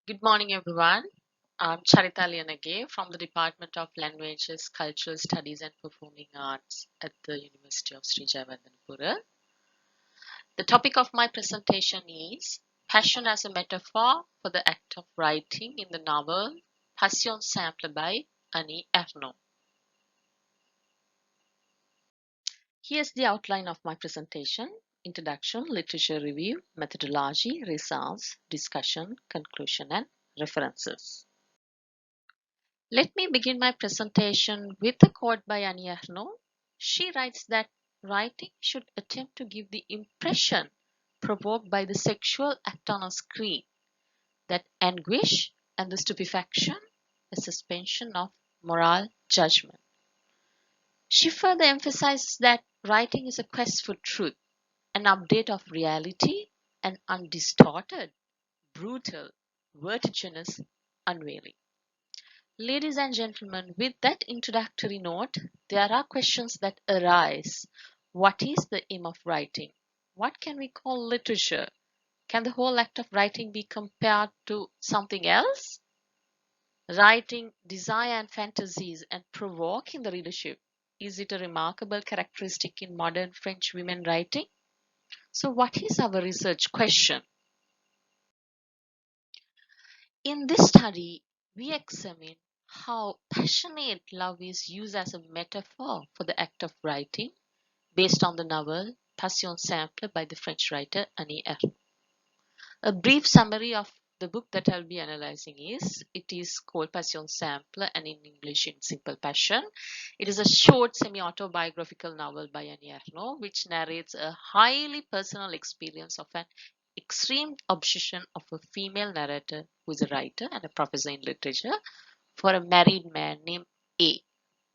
Good morning, everyone. I'm Charitha Liyanage from the Department of Languages, Cultural Studies and Performing Arts at the University of Sri Jayewardenepura. The topic of my presentation is Passion as a Metaphor for the Act of Writing in the novel Passion Simple by Ernaux. Here's the outline of my presentation: introduction, literature review, methodology, results, discussion, conclusion, and references. Let me begin my presentation with a quote by Ernaux. She writes that writing should attempt to give the impression provoked by the sexual act on a screen, that anguish and the stupefaction, a suspension of moral judgment. She further emphasizes that writing is a quest for truth, an update of reality, an undistorted, brutal, vertiginous unveiling. Ladies and gentlemen, with that introductory note, there are questions that arise. What is the aim of writing? What can we call literature? Can the whole act of writing be compared to something else? Writing desire and fantasies and provoking the readership. Is it a remarkable characteristic in modern French women writing? So what is our research question? In this study, we examine how passionate love is used as a metaphor for the act of writing based on the novel Passion Simple by the French writer Ernaux. A brief summary of the book that I'll be analyzing it is called Passion Simple, and in English in Simple Passion. It is a short semi-autobiographical novel by Ernaux which narrates a highly personal experience of an extreme obsession of a female narrator who is a writer and a professor in literature for a married man named A,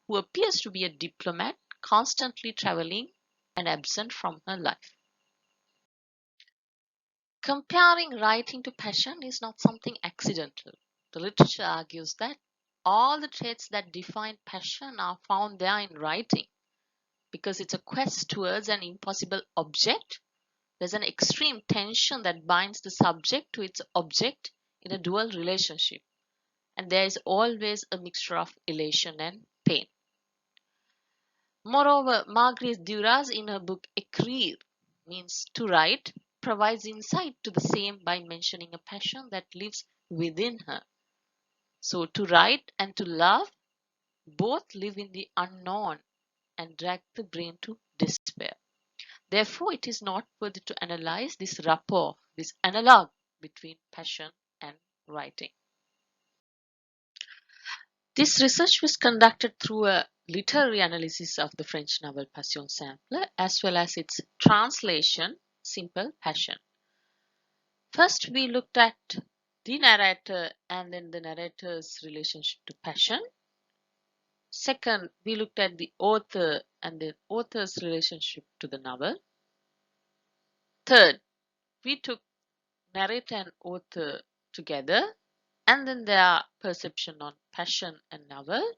who appears to be a diplomat constantly traveling and absent from her life. Comparing writing to passion is not something accidental. The literature argues that all the traits that define passion are found there in writing. Because it's a quest towards an impossible object, there's an extreme tension that binds the subject to its object in a dual relationship. And there is always a mixture of elation and pain. Moreover, Marguerite Duras in her book Écrire, means to write, provides insight to the same by mentioning a passion that lives within her. So to write and to love both live in the unknown and drag the brain to despair. Therefore, it is noteworthy to analyze this rapport, this analogue between passion and writing. This research was conducted through a literary analysis of the French novel Passion Simple as well as its translation, Simple Passion. First, we looked at the narrator and then the narrator's relationship to passion. Second, we looked at the author and the author's relationship to the novel. Third, we took narrator and author together, and then their perception on passion and novel,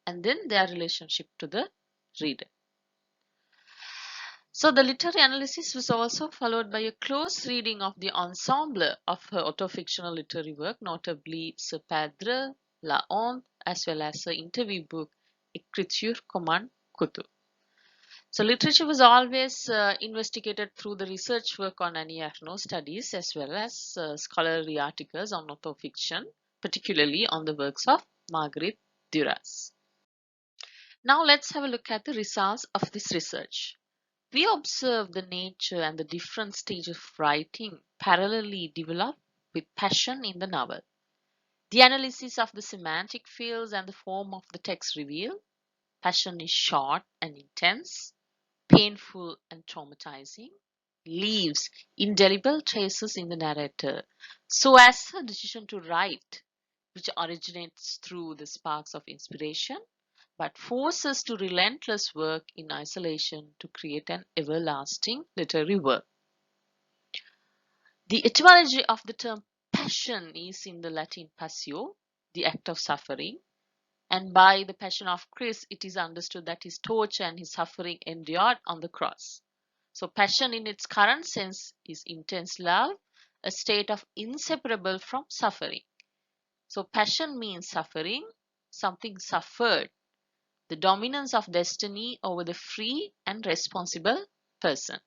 and then their relationship to the reader. So the literary analysis was also followed by a close reading of the ensemble of her autofictional literary work, notably Ce Padre, La Honte, as well as her interview book Écriture comme un couteau. So literature was always investigated through the research work on Ernaux studies as well as scholarly articles on autofiction, particularly on the works of Marguerite Duras. Now let's have a look at the results of this research. We observe the nature and the different stages of writing parallelly develop with passion in the novel. The analysis of the semantic fields and the form of the text reveal passion is short and intense, painful and traumatizing, leaves indelible traces in the narrator, so as her decision to write, which originates through the sparks of inspiration, but forces to relentless work in isolation to create an everlasting literary work. The etymology of the term passion is in the Latin passio, the act of suffering, and by the passion of Christ it is understood that his torture and his suffering endured on the cross. So passion in its current sense is intense love, a state of inseparable from suffering. So passion means suffering, something suffered, the dominance of destiny over the free and responsible person.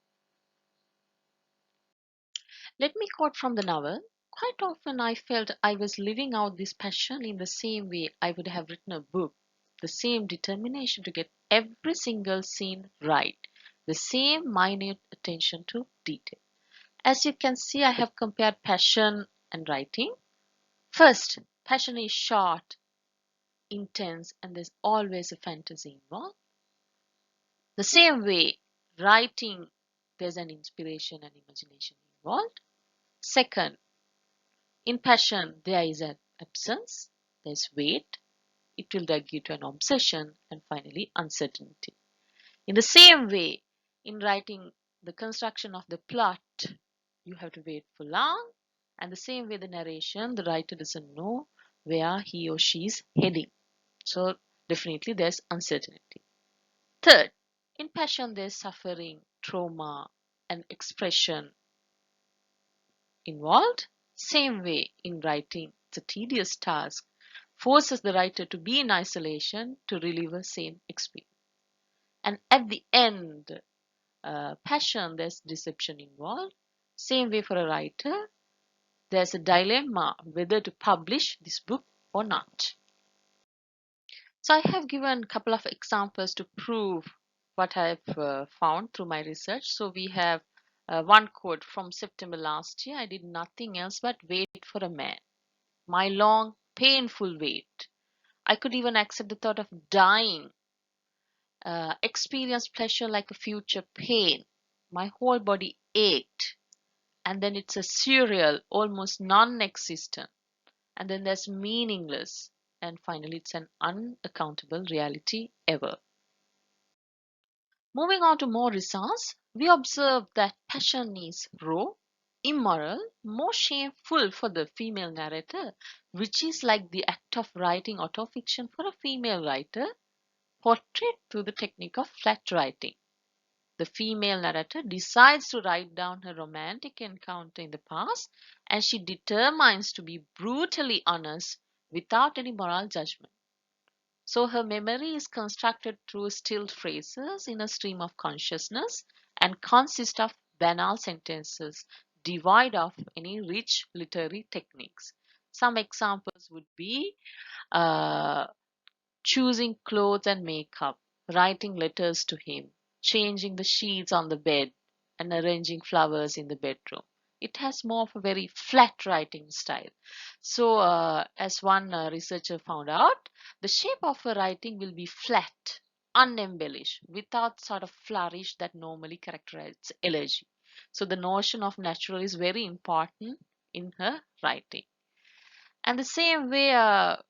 Let me quote from the novel. Quite often I felt I was living out this passion in the same way I would have written a book, the same determination to get every single scene right, the same minute attention to detail. As you can see, I have compared passion and writing. First, passion is short, intense, and there's always a fantasy involved. The same way, writing, there's an inspiration and imagination involved. Second, in passion, there is an absence, there's weight, it will drag you to an obsession, and finally, uncertainty. In the same way, in writing the construction of the plot, you have to wait for long, and the same way, the narration, the writer doesn't know where he or she is heading. So, definitely, there's uncertainty. Third, in passion, there's suffering, trauma, and expression involved. Same way in writing, it's a tedious task, forces the writer to be in isolation to relive a same experience. And at the end, passion, there's deception involved. Same way for a writer, there's a dilemma whether to publish this book or not. So I have given a couple of examples to prove what I've found through my research. So we have one quote from September last year. I did nothing else but wait for a man. My long, painful wait. I could even accept the thought of dying, experience pleasure like a future pain. My whole body ached. And then it's a surreal, almost non existent. And then there's meaningless. And finally, it's an unaccountable reality ever. Moving on to more results, we observe that passion is raw, immoral, more shameful for the female narrator, which is like the act of writing autofiction for a female writer, portrayed through the technique of flat writing. The female narrator decides to write down her romantic encounter in the past, and she determines to be brutally honest without any moral judgment. So her memory is constructed through stilled phrases in a stream of consciousness and consists of banal sentences devoid of any rich literary techniques. Some examples would be uh, choosing clothes and makeup, writing letters to him, changing the sheets on the bed, and arranging flowers in the bedroom. It has more of a very flat writing style. So, as one researcher found out, the shape of a writing will be flat, unembellished, without sort of flourish that normally characterizes elegy. So, the notion of natural is very important in her writing. And the same way, and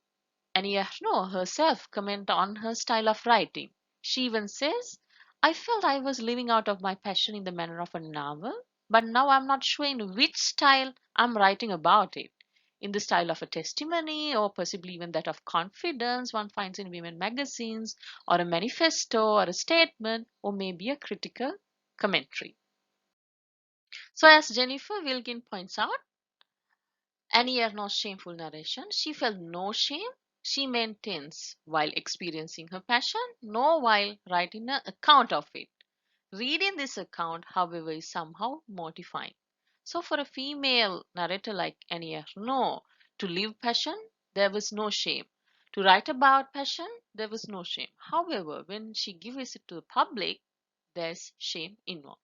Ernaux herself comment on her style of writing. She even says, I felt I was living out of my passion in the manner of a novel, but now I'm not sure in which style I'm writing about it. In the style of a testimony, or possibly even that of confidence one finds in women magazines, or a manifesto, or a statement, or maybe a critical commentary. So, as Jennifer Wilkin points out, Annie Ernaux's shameful narration, she felt no shame. She maintains while experiencing her passion, nor while writing an account of it. Reading this account, however, is somehow mortifying. So, for a female narrator like Annie Ernaux, to live passion, there was no shame. To write about passion, there was no shame. However, when she gives it to the public, there's shame involved.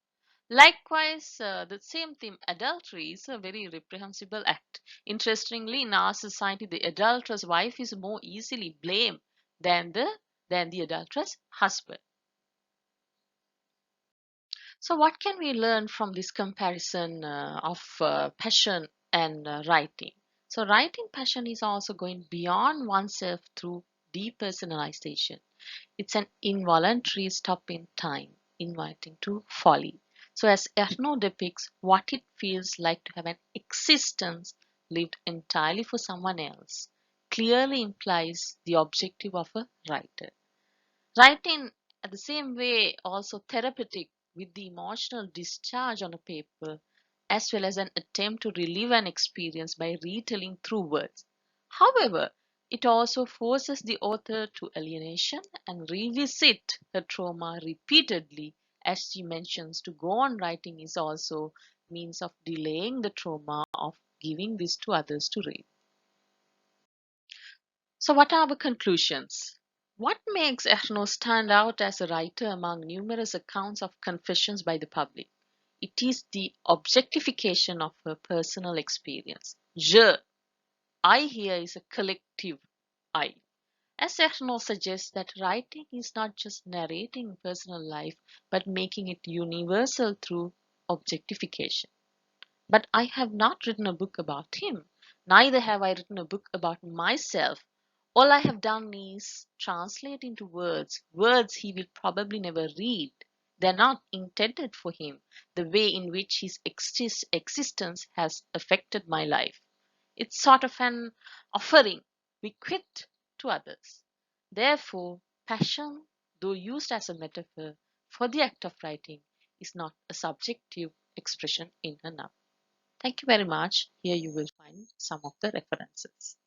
Likewise, the same theme, adultery, is a very reprehensible act. Interestingly, in our society, the adulterous wife is more easily blamed than the adulterous husband. So, what can we learn from this comparison of passion and writing? So, writing passion is also going beyond oneself through depersonalization. It's an involuntary stop in time, inviting to folly. So, as Ernaux depicts what it feels like to have an existence lived entirely for someone else, clearly implies the objective of a writer. Writing, at the same way, also therapeutic with the emotional discharge on a paper, as well as an attempt to relive an experience by retelling through words. However, it also forces the author to alienation and revisit her trauma repeatedly. As she mentions, to go on writing is also means of delaying the trauma of giving this to others to read. So, what are our conclusions? What makes Ernaux stand out as a writer among numerous accounts of confessions by the public? It is the objectification of her personal experience. I here is a collective I. As Ernaux suggests that writing is not just narrating personal life, but making it universal through objectification. But I have not written a book about him. Neither have I written a book about myself. All I have done is translate into words he will probably never read. They're not intended for him, the way in which his existence has affected my life. It's sort of an offering, bequeathed to others. Therefore, passion, though used as a metaphor for the act of writing, is not a subjective expression in and of. Thank you very much. Here you will find some of the references.